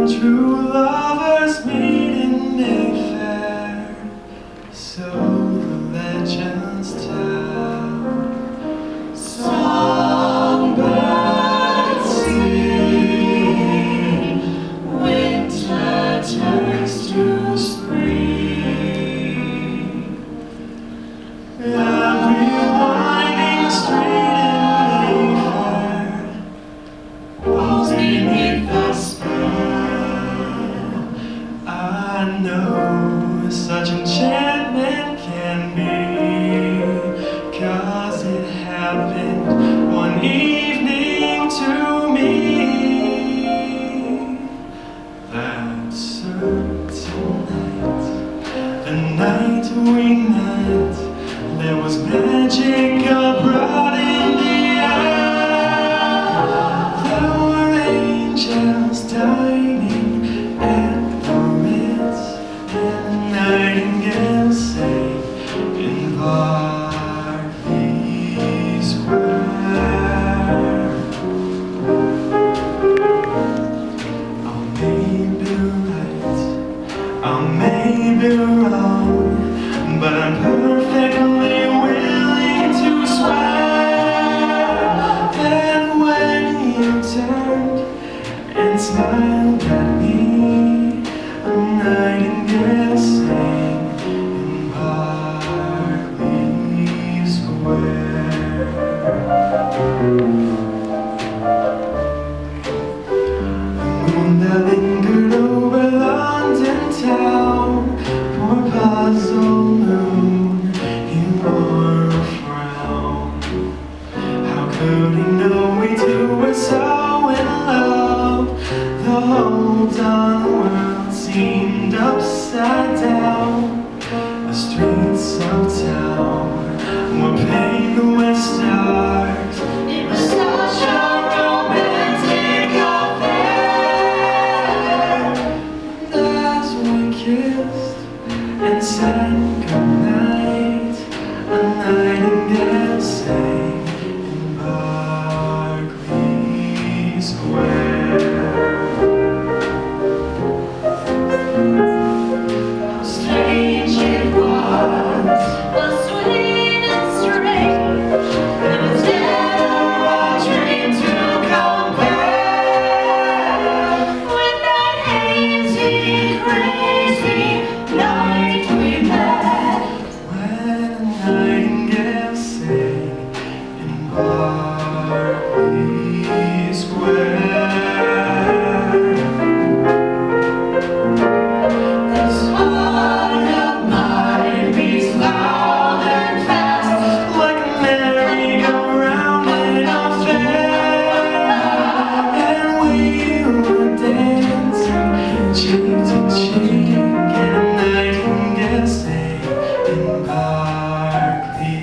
True lovers meet in Mayfair, so the legends tell. Songbirds sing, winter turns to spring. Every winding street in Mayfair walls beneath the spell. I know such enchantment can be, 'cause it happened one evening to me. That certain night, the night we met, there was magic abroad in the air. There were angels dining at the Ritz, and the nightingale sang in Berkeley Square. I may be right, I may be wrong, but I'm perfectly willing to swear that when you turned and smiled at me, a nightingale sang in Berkeley Square. The moon that lingered over London town, poor puzzled moon, he wore a frown. How could he know we two were so in love? The whole darn world seemed upside down. The streets of town were paved with stars. It was such a romantic affair. And as we kissed and said goodnight, a nightingale sang in Berkeley Square. How strange it was, sweet and strange. It was never a dream to compare with that hazy, crazy night we met, when a nightingale sang in Berkeley Square. This heart of mine beats loud and fast, like a merry-go-round in a fair. And we were dancing cheek to cheek, and a nightingale sang in Berkeley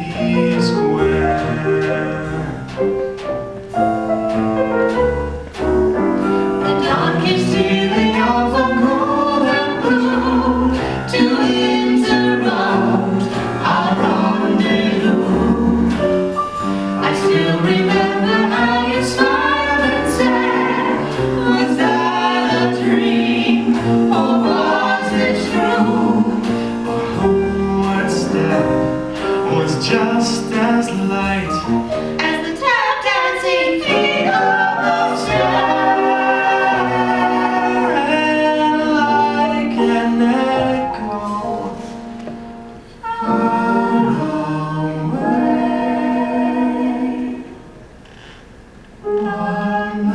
Square. The dawn came stealing off of golden blue to interrupt our rendezvous. I still remember how you smiled and said, "Was that a dream, or was it true?" Our homeward step was just as light as the tap dancing feet of the stair, and like an echo far away, one